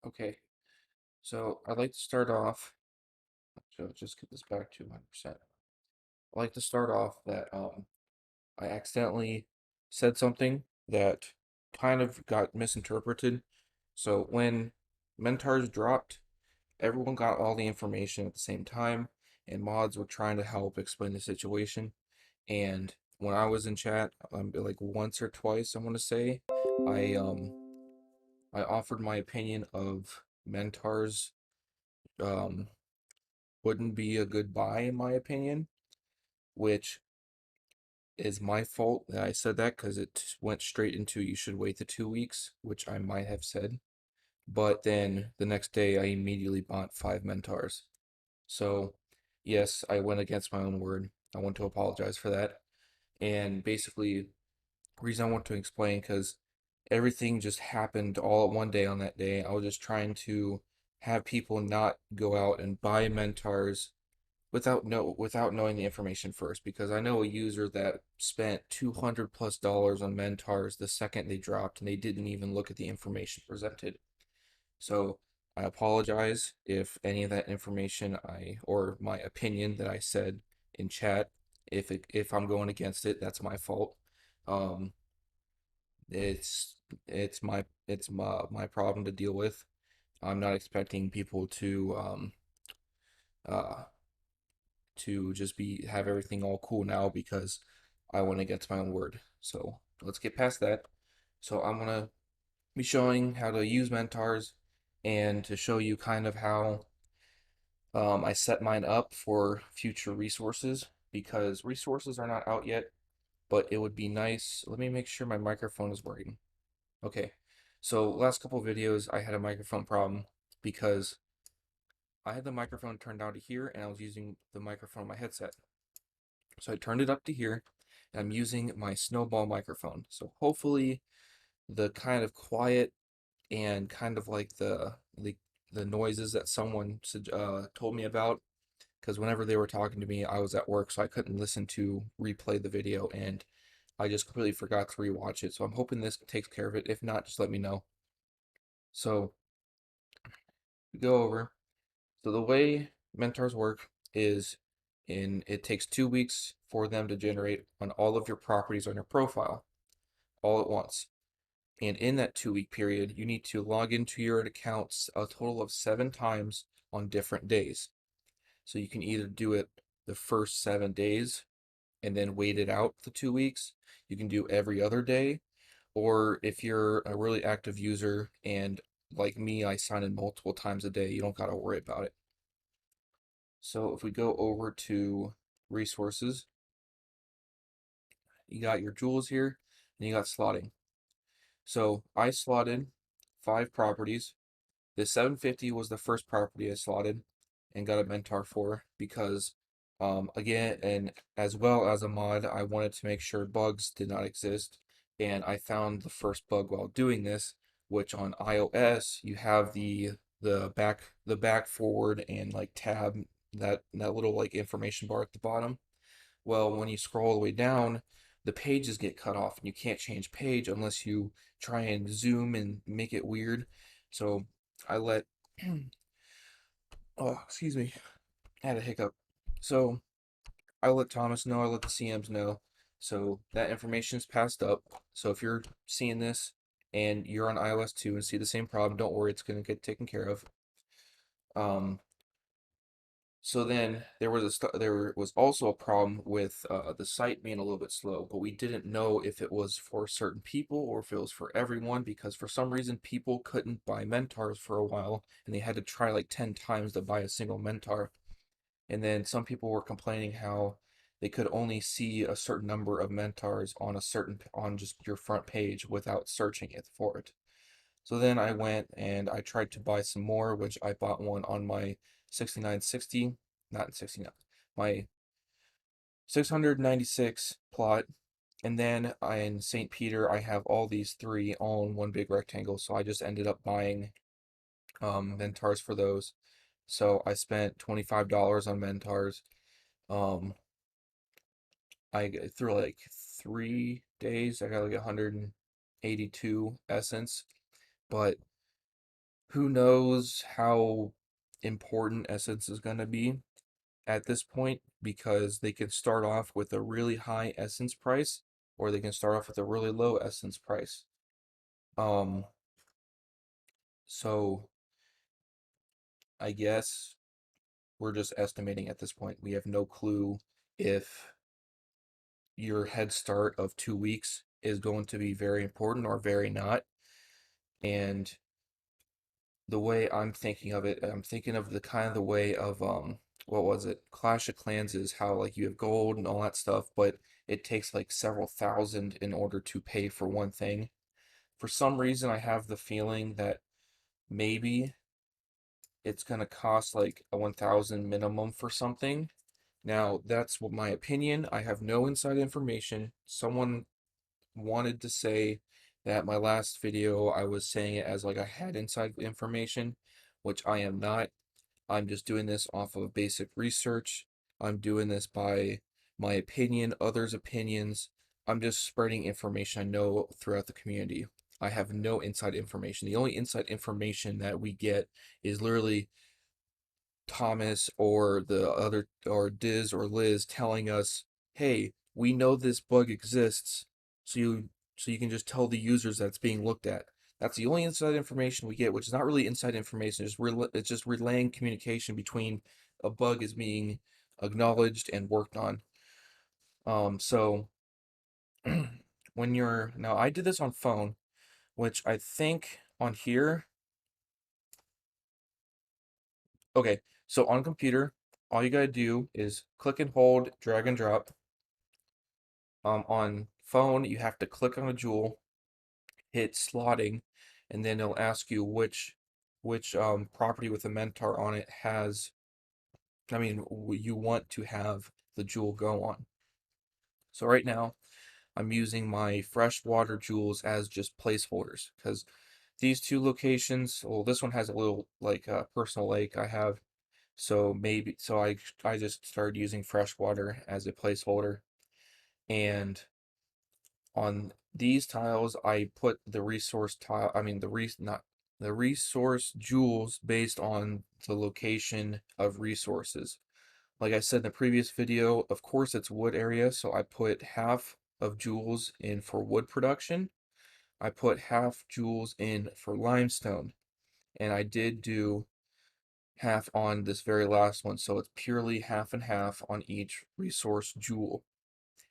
Okay, so I'd like to start off. So just get this back to 100%. I'd like to start off that I accidentally said something that kind of got misinterpreted. So when Mentars dropped, everyone got all the information at the same time, and mods were trying to help explain the situation. And when I was in chat, like once or twice, I want to say, I um I offered my opinion of Mentars um wouldn't be a good buy in my opinion, which is my fault that I said that because it went straight into you should wait the 2 weeks, which I might have said. But then the next day I immediately bought 5 Mentars. So yes, I went against my own word. I want to apologize for that. And basically, reason I want to explain because everything just happened all at one day on that day. I was just trying to have people not go out and buy Mentars without knowing the information first, because I know a user that spent $200+ on Mentars the second they dropped and they didn't even look at the information presented. So I apologize if any of that information or my opinion that I said in chat, if I'm going against it, that's my fault. Um, it's it's my problem to deal with. I'm not expecting people uh to just be have everything all cool now because I went against my own word. So let's get past that. So I'm gonna be showing how to use Mentars and to show you kind of how I set mine up for future resources because resources are not out yet, but it would be nice. Let me make sure my microphone is working. Okay, so last couple videos I had a microphone problem because I had the microphone turned down to here and I was using the microphone on my headset. So I turned it up to here and I'm using my snowball microphone. So hopefully the kind of quiet and kind of like the noises that someone told me about, because whenever they were talking to me, I was at work, so I couldn't listen to replay the video, and I just completely forgot to rewatch it. So I'm hoping this takes care of it. If not, just let me know. So we go over. So the way mentors work is it takes 2 weeks for them to generate on all of your properties on your profile all at once. And in that 2 week period, you need to log into your accounts a total of 7 times on different days. So you can either do it the first 7 days and then wait it out for 2 weeks. You can do every other day. Or if you're a really active user and like me, I sign in multiple times a day, you don't got to worry about it. So if we go over to resources, you got your jewels here and you got slotting. So I slotted 5 properties. The 750 was the first property I slotted and got a Mentor for because, again, and as well as a mod, I wanted to make sure bugs did not exist. And I found the first bug while doing this, which on iOS you have the back forward and like tab that little like information bar at the bottom. Well, when you scroll all the way down, the pages get cut off and you can't change page unless you try and zoom and make it weird. So I let oh, excuse me, I had a hiccup. So I let Thomas know, I let the CMs know. So that information is passed up. So if you're seeing this and you're on iOS 2 and see the same problem, don't worry, it's gonna get taken care of. Um, So then there was also a problem with the site being a little bit slow, but we didn't know if it was for certain people or if it was for everyone because for some reason people couldn't buy Mentars for a while and they had to try like 10 times to buy a single Mentar. And then some people were complaining how they could only see a certain number of Mentars on just your front page without searching it for it. So then I went and I tried to buy some more, which I bought one on my 6960, not 69, my 696 plot. And then in St. Peter, I have all these three all in one big rectangle. So I just ended up buying Mentars for those. So I spent $25 on Mentars. Um, through like 3 days, I got like 182 essence. But Who knows how important Essence is going to be at this point, because they can start off with a really high Essence price, or they can start off with a really low Essence price. Um, so I guess we're just estimating at this point. We have no clue if your head start of 2 weeks is going to be very important or very not. And the way I'm thinking of it, I'm thinking of the kind of the way of what was it? Clash of Clans is how like you have gold and all that stuff, but it takes like several thousand in order to pay for one thing. For some reason, I have the feeling that maybe it's gonna cost like a 1,000 minimum for something. Now, that's what my opinion. I have no inside information. Someone wanted to say that my last video I was saying it as like I had inside information, which I am not. I'm just doing this off of basic research. I'm doing this by my opinion, others' opinions. I'm just spreading information I know throughout the community. I have no inside information. The only inside information that we get is literally Thomas or the other, or Diz or Liz telling us, "Hey, we know this bug exists, so you can just tell the users that it's being looked at." That's the only inside information we get, which is not really inside information. It's just relaying communication between a bug is being acknowledged and worked on. So when you're now, I did this on phone, which I think on here. Okay, so on computer, all you gotta do is click and hold, drag and drop. On phone, you have to click on a jewel, hit slotting, and then it'll ask you which property with a Mentar on it has, I mean, you want to have the jewel go on. So right now, I'm using my freshwater jewels as just placeholders, because these two locations, well, this one has a little like personal lake I have, so maybe I just started using freshwater as a placeholder. And on these tiles, I put the resource tile, I mean not the resource jewels based on the location of resources. Like I said in the previous video, of course it's wood area, so I put half of jewels in for wood production. I put half jewels in for limestone, and I did do half on this very last one, so it's purely half and half on each resource jewel.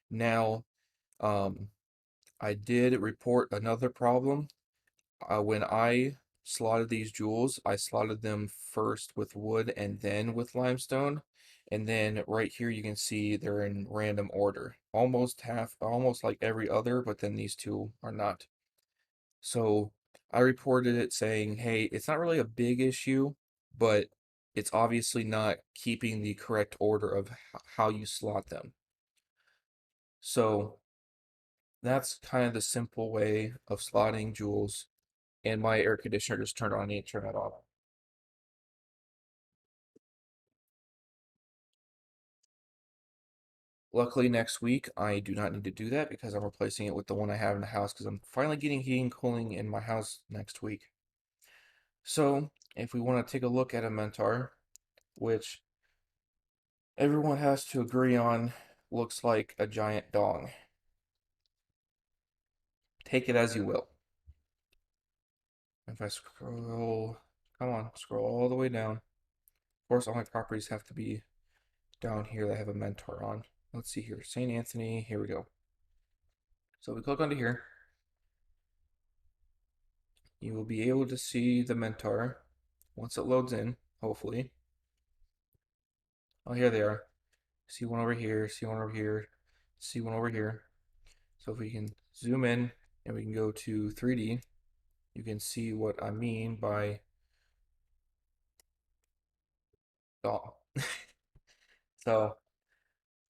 Now, um, I did report another problem. When I slotted these jewels, I slotted them first with wood and then with limestone. And then right here you can see they're in random order. Almost like every other, but then these two are not. So I reported it saying, hey, it's not really a big issue, but it's obviously not keeping the correct order of how you slot them. So that's kind of the simple way of slotting jewels. And my air conditioner just turned on. I need to turn that off. Luckily, next week I do not need to do that because I'm replacing it with the one I have in the house, because I'm finally getting heating and cooling in my house next week. So, if we want to take a look at a Mentar, which everyone has to agree on looks like a giant dong. Take it as you will. If I scroll, come on, scroll all the way down. Of course, all my properties have to be down here that have a Mentor on. Let's see here. St. Anthony, here we go. So we click onto here. You will be able to see the Mentor once it loads in, hopefully. Oh, here they are. See one over here, see one over here, see one over here. So if we can zoom in and we can go to 3D, you can see what I mean by dong. So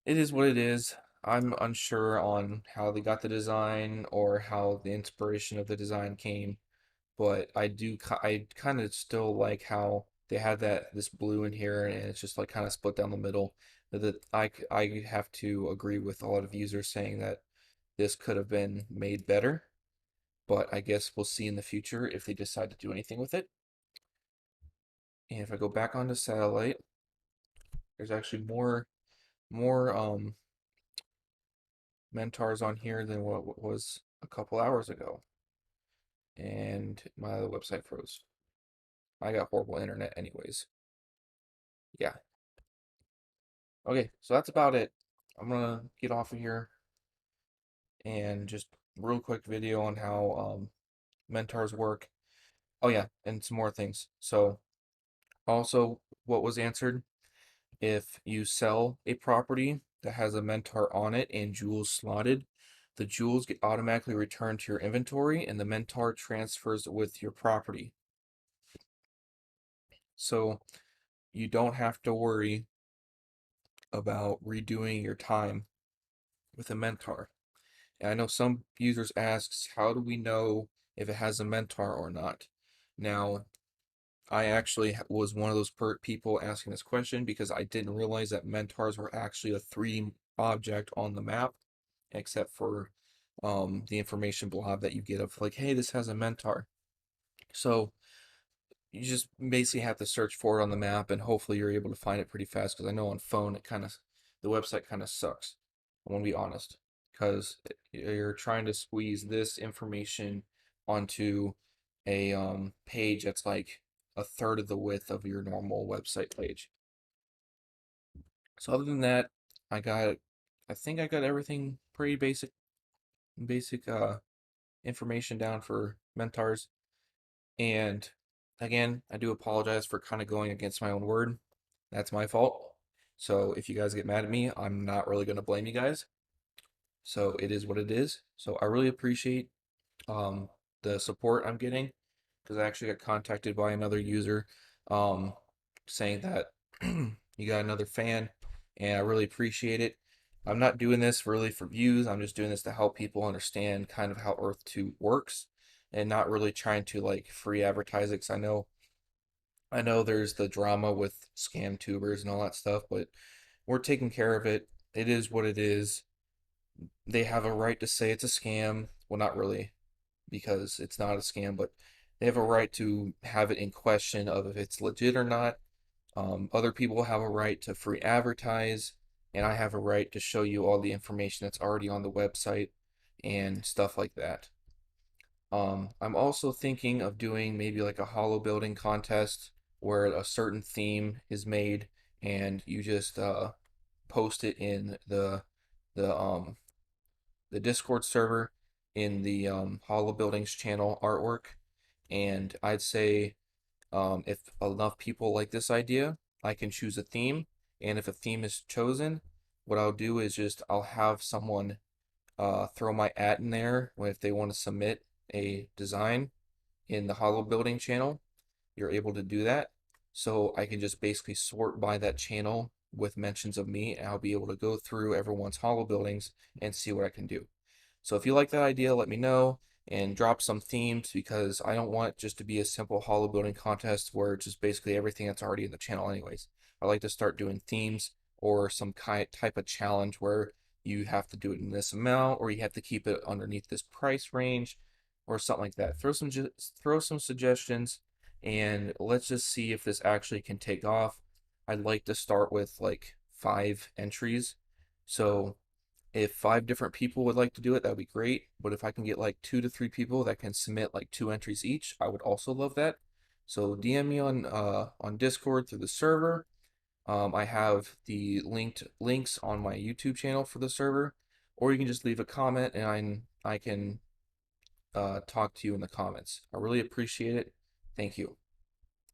it is what it is. I'm unsure on how they got the design or how the inspiration of the design came, but I kind of still like how they had this blue in here, and it's just like kind of split down the middle. That I have to agree with a lot of users saying that this could have been made better, but I guess we'll see in the future if they decide to do anything with it. And if I go back onto satellite, there's actually more Mentars on here than what was a couple hours ago. And my other website froze. I got horrible internet anyways. Yeah. Okay, so that's about it. I'm gonna get off of here and just real quick video on how Mentars work. Oh yeah, and some more things. So also what was answered, if you sell a property that has a Mentor on it and jewels slotted, the jewels get automatically returned to your inventory and the Mentor transfers with your property. So you don't have to worry about redoing your time with a Mentor. And I know some users asks, how do we know if it has a Mentor or not? Now, I actually was one of those people asking this question because I didn't realize that Mentors were actually a 3D object on the map, except for the information blob that you get of like, hey, this has a Mentor. So you just basically have to search for it on the map, and hopefully you're able to find it pretty fast. Because I know on phone the website kind of sucks. I want to be honest, because you're trying to squeeze this information onto a page that's like a third of the width of your normal website page. So other than that, I think I got everything pretty basic information down for Mentars. And again, I do apologize for kind of going against my own word. That's my fault. So if you guys get mad at me, I'm not really going to blame you guys. So it is what it is. So I really appreciate um, the support I'm getting, because I actually got contacted by another user um, saying that you got another fan, and I really appreciate it. I'm not doing this really for views. I'm just doing this to help people understand kind of how Earth 2 works, and not really trying to like free advertise it. 'Cause I know there's the drama with scam tubers and all that stuff, but we're taking care of it. It is what it is. They have a right to say it's a scam. Well, not really, because it's not a scam, but they have a right to have it in question of if it's legit or not. Other people have a right to free advertise, and I have a right to show you all the information that's already on the website and stuff like that. I'm also thinking of doing maybe like a Holobuilding contest where a certain theme is made and you just post it in the the Discord server in the Holobuildings channel artwork. And I'd say if enough people like this idea, I can choose a theme. And if a theme is chosen, what I'll do is just I'll have someone throw my at in there if they want to submit a design in the Holobuilding channel. You're able to do that. So I can just basically sort by that channel with mentions of me, and I'll be able to go through everyone's Holobuildings and see what I can do. So if you like that idea, let me know and drop some themes, because I don't want it just to be a simple Holobuilding contest where it's just basically everything that's already in the channel anyways. I like to start doing themes or some type of challenge where you have to do it in this amount or you have to keep it underneath this price range or something like that. Throw some suggestions, and let's just see if this actually can take off. I'd like to start with like 5 entries. So if 5 different people would like to do it, that would be great. But if I can get like 2 to 3 people that can submit like 2 entries each, I would also love that. So DM me on Discord through the server. I have the links on my YouTube channel for the server, or you can just leave a comment and I can talk to you in the comments. I really appreciate it. Thank you.